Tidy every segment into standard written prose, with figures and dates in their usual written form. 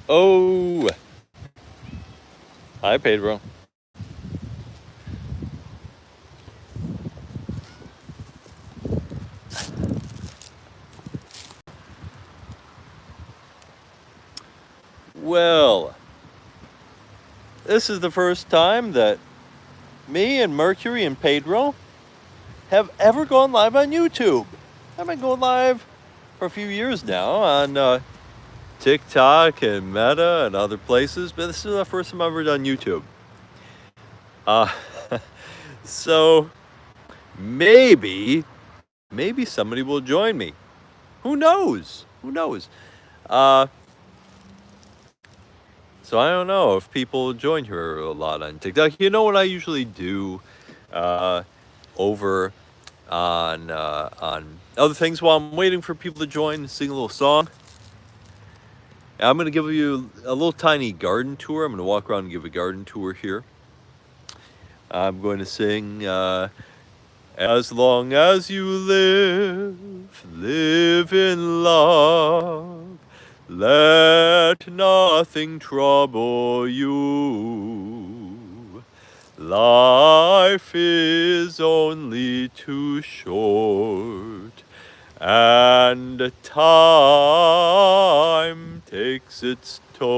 Oh, hi, Pedro. Well, this is the first time that me and Mercury and Pedro have ever gone live on YouTube. I've been going live for a few years now on TikTok and Meta and other places, but this is the first time I've ever done YouTube. Uh, so maybe, maybe somebody will join me. Who knows? Who knows? Uh, So I don't know if people join her a lot on TikTok. You know what I usually do uh, over on other things while I'm waiting for people to join, sing a little song. I'm going to give you a little tiny garden tour. I'm going to walk around and give a garden tour here. I'm going to sing As Long As You Live in love. Let nothing trouble you. Life is only too short, and time takes its toll.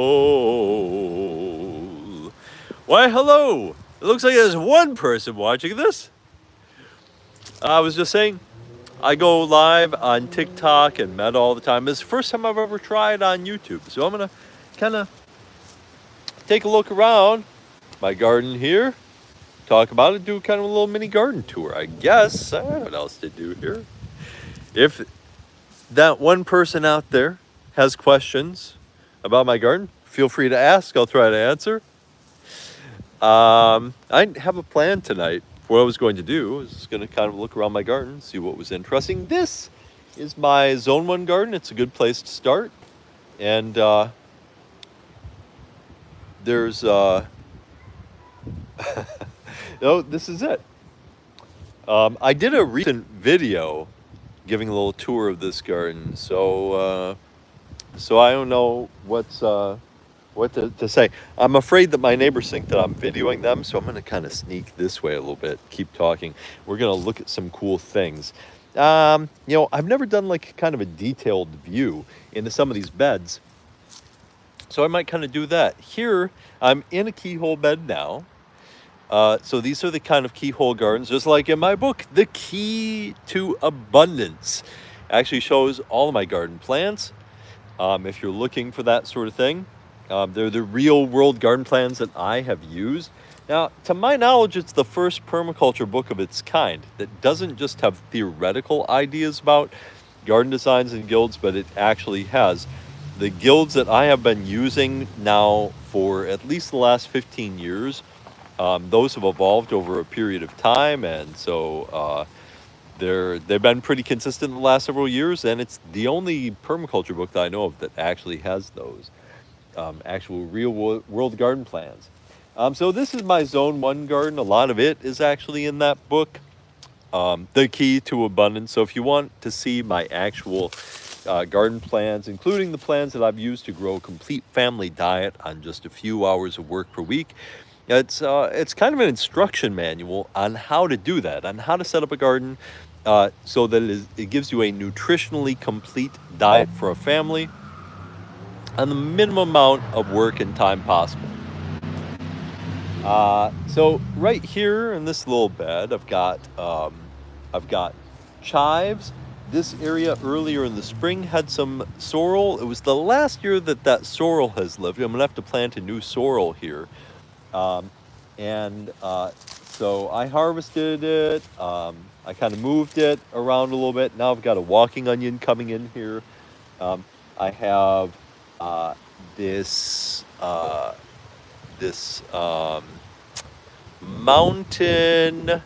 Why, hello! It looks like there's one person watching this. I was just saying, I go live on TikTok and Meta all the time. It's the first time I've ever tried on YouTube. So I'm going to kind of take a look around my garden here, talk about it, do kind of a little mini garden tour, I guess. I don't know what else to do here. If that one person out there has questions about my garden, feel free to ask. I'll try to answer. I have a plan tonight. What I was going to do is going to kind of look around my garden, see what was interesting. This is my Zone 1 garden. It's a good place to start. And there's, this is it. I did a recent video giving a little tour of this garden. So I don't know what to say. I'm afraid that my neighbors think that I'm videoing them, so I'm going to kind of sneak this way a little bit, keep talking. We're going to look at some cool things. I've never done like kind of a detailed view into some of these beds, so I might kind of do that. Here, I'm in a keyhole bed now. So these are the kind of keyhole gardens, just like in my book, The Key to Abundance. Actually shows all of my garden plants. If you're looking for that sort of thing, they're the real world garden plans that I have used. Now, to my knowledge, it's the first permaculture book of its kind that doesn't just have theoretical ideas about garden designs and guilds, but it actually has. The guilds that I have been using now for at least the last 15 years, those have evolved over a period of time, and so they've been pretty consistent in the last several years, and it's the only permaculture book that I know of that actually has those actual real world garden plans. So this is my Zone 1 garden. A lot of it is actually in that book, The Key to Abundance. So if you want to see my actual garden plans, including the plans that I've used to grow a complete family diet on just a few hours of work per week, it's kind of an instruction manual on how to do that, on how to set up a garden so that it gives you a nutritionally complete diet for a family on the minimum amount of work and time possible. So right here in this little bed, I've got chives. This area earlier in the spring had some sorrel. It was the last year that sorrel has lived. I'm gonna have to plant a new sorrel here. So I harvested it. I kind of moved it around a little bit. Now I've got a walking onion coming in here. I have this this mountain.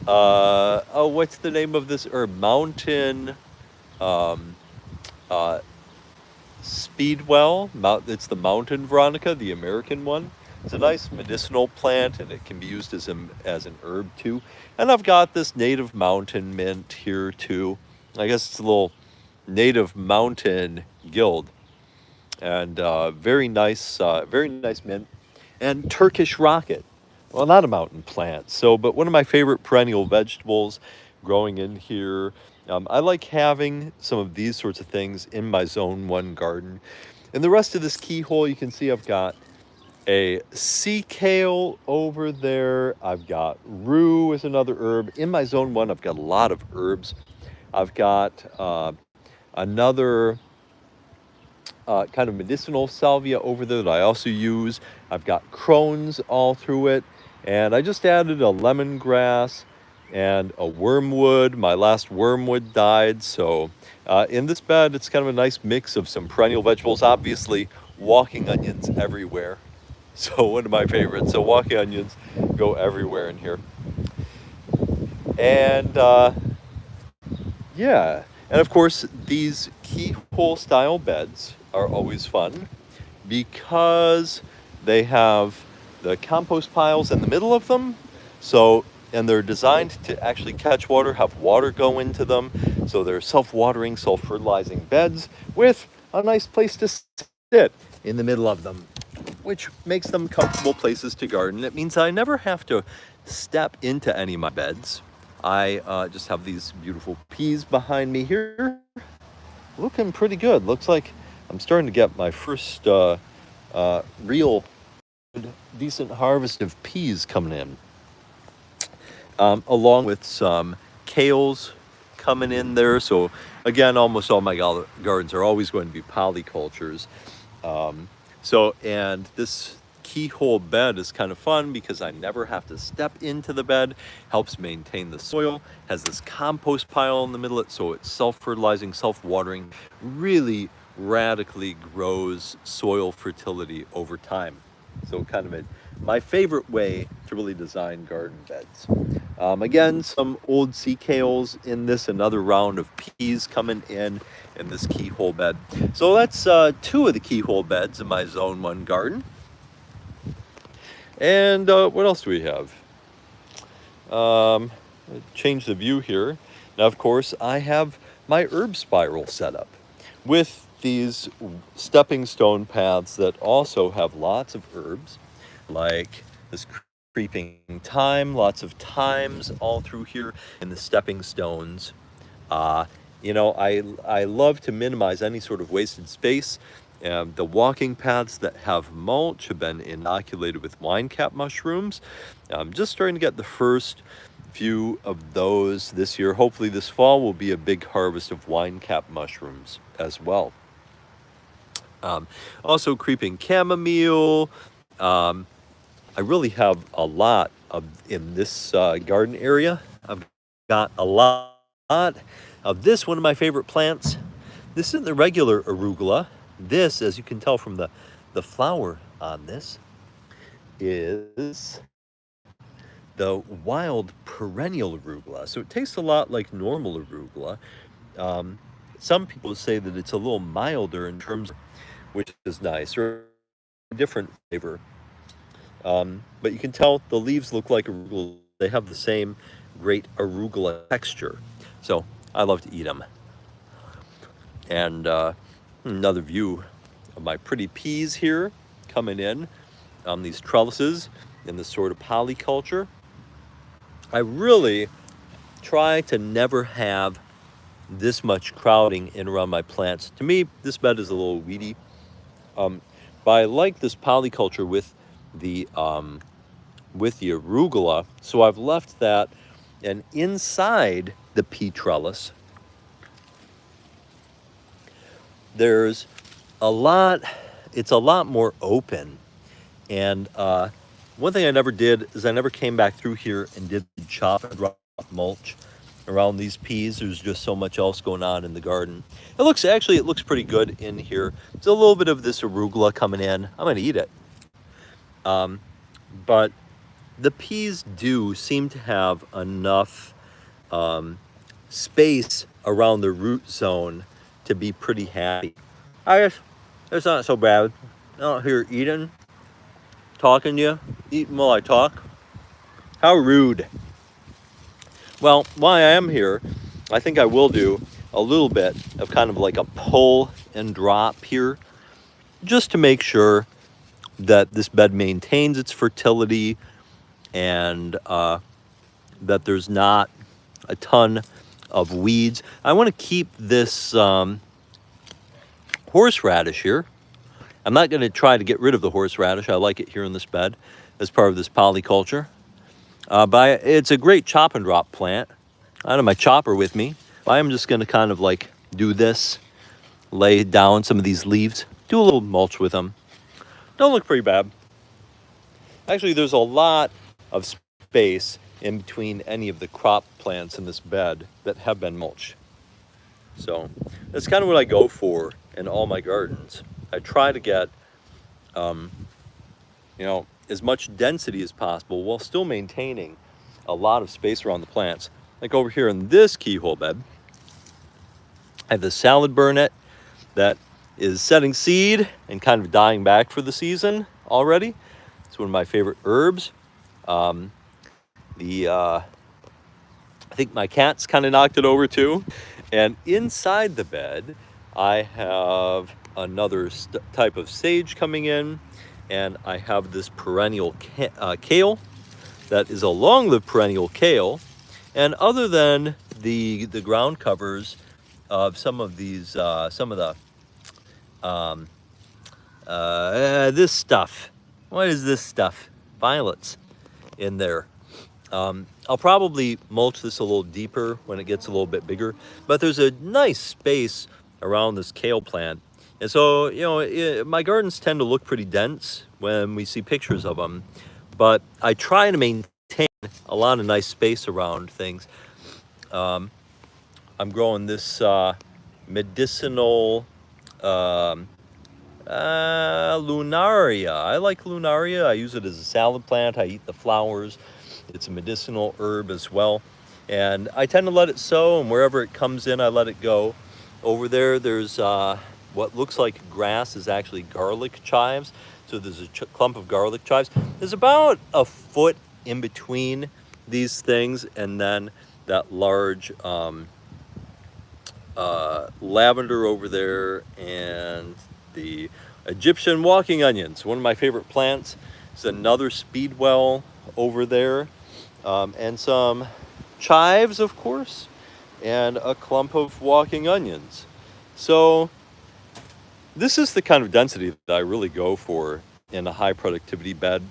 What's the name of this herb? Mountain um, uh, speedwell. It's the mountain veronica, the American one. It's a nice medicinal plant, and it can be used as an herb too. And I've got this native mountain mint here too. I guess it's a little native mountain guild. and very nice mint. And Turkish rocket. Well, not a mountain plant, so but one of my favorite perennial vegetables growing in here. I like having some of these sorts of things in my zone 1 garden. And the rest of this keyhole, you can see I've got a sea kale over there. I've got rue as another herb. In my zone 1, I've got a lot of herbs. I've got another kind of medicinal salvia over there that I also use. I've got crones all through it. And I just added a lemongrass and a wormwood. My last wormwood died. So in this bed, it's kind of a nice mix of some perennial vegetables. Obviously, walking onions everywhere. So one of my favorites. So walking onions go everywhere in here. And yeah, and of course, these keyhole style beds are always fun because they have the compost piles in the middle of them. So, and they're designed to actually catch water, have water go into them. So they're self-watering, self-fertilizing beds with a nice place to sit in the middle of them, which makes them comfortable places to garden. It means I never have to step into any of my beds. I just have these beautiful peas behind me here, looking pretty good. Looks like I'm starting to get my first real decent harvest of peas coming in, along with some kales coming in there. So again, almost all my gardens are always going to be polycultures. And this keyhole bed is kind of fun because I never have to step into the bed, helps maintain the soil, has this compost pile in the middle of it, so it's self-fertilizing, self-watering, really radically grows soil fertility over time. So kind of my favorite way to really design garden beds. Again, some old sea kales in this, another round of peas coming in this keyhole bed. So that's 2 of the keyhole beds in my zone 1 garden. And what else do we have? Change the view here. Now, of course, I have my herb spiral set up with these stepping stone paths that also have lots of herbs, like this creeping thyme, lots of thymes all through here in the stepping stones. I love to minimize any sort of wasted space. The walking paths that have mulch have been inoculated with wine cap mushrooms. I'm just starting to get the first few of those this year. Hopefully this fall will be a big harvest of wine cap mushrooms as well. Also creeping chamomile. I really have a lot in this garden area. I've got a lot of this, one of my favorite plants. This isn't the regular arugula. This, as you can tell from the flower on this, is the wild perennial arugula. So it tastes a lot like normal arugula. Some people say that it's a little milder in terms of, which is nice, or a different flavor. But you can tell the leaves look like arugula. They have the same great arugula texture. So I love to eat them. And another view of my pretty peas here coming in on these trellises in this sort of polyculture. I really try to never have this much crowding in around my plants. To me, this bed is a little weedy. But I like this polyculture with the arugula, so I've left that, and inside the pea trellis, there's it's a lot more open. And one thing I never did is I never came back through here and did chop and drop mulch around these peas. There's just so much else going on in the garden. It looks pretty good in here. There's a little bit of this arugula coming in. I'm gonna eat it. But the peas do seem to have enough space around the root zone to be pretty happy. I guess it's not so bad. I'm out here eating, talking to you, eating while I talk. How rude. Well, while I am here, I think I will do a little bit of kind of like a pull and drop here. just to make sure that this bed maintains its fertility and that there's not a ton of weeds. I want to keep this horseradish here. I'm not going to try to get rid of the horseradish. I like it here in this bed as part of this polyculture. But it's a great chop and drop plant. I have my chopper with me. I'm just going to kind of like do this, lay down some of these leaves, do a little mulch with them. Don't look pretty bad. Actually, there's a lot of space in between any of the crop plants in this bed that have been mulched. So that's kind of what I go for in all my gardens. I try to get, as much density as possible while still maintaining a lot of space around the plants. Like over here in this keyhole bed, I have the salad burnet that is setting seed and kind of dying back for the season already. It's one of my favorite herbs. I think my cat's kind of knocked it over too. And inside the bed, I have another type of sage coming in, and I have this perennial kale that is a long-lived perennial kale. And other than the ground covers of some of these, this stuff. What is this stuff? Violets in there. I'll probably mulch this a little deeper when it gets a little bit bigger, but there's a nice space around this kale plant. And so, my gardens tend to look pretty dense when we see pictures of them, but I try to maintain a lot of nice space around things. I'm growing this medicinal lunaria. I like lunaria. I use it as a salad plant. I eat the flowers. It's a medicinal herb as well. And I tend to let it sow, and wherever it comes in, I let it go. Over there, there's what looks like grass is actually garlic chives. So there's a clump of garlic chives. There's about a foot in between these things, and then that large lavender over there, and the Egyptian walking onions, one of my favorite plants. There's another speedwell over there, and some chives, of course, and a clump of walking onions. So this is the kind of density that I really go for in a high productivity bed.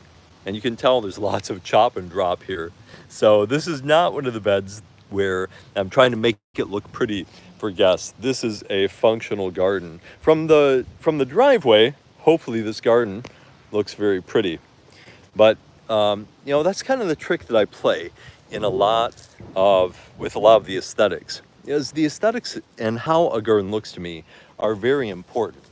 And you can tell there's lots of chop and drop here. So this is not one of the beds where I'm trying to make it look pretty for guests. This is a functional garden. From the driveway, hopefully this garden looks very pretty. But that's kind of the trick that I play in with a lot of the aesthetics. Is the aesthetics and how a garden looks to me are very important.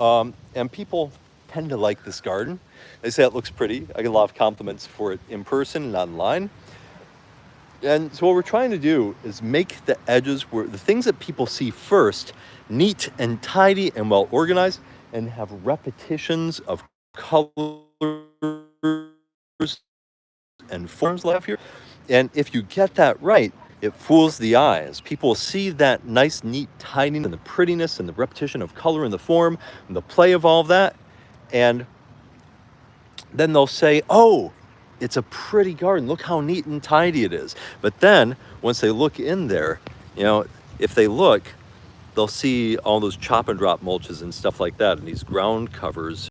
And people tend to like this garden. They say it looks pretty. I get a lot of compliments for it in person and online. And so what we're trying to do is make the edges, where the things that people see first, neat and tidy and well organized, and have repetitions of colors and forms left here. And if you get that right, it fools the eyes. People see that nice, neat tidiness and the prettiness and the repetition of color and the form and the play of all of that. And then they'll say, oh, it's a pretty garden. Look how neat and tidy it is. But then once they look in there, if they look, they'll see all those chop and drop mulches and stuff like that, and these ground covers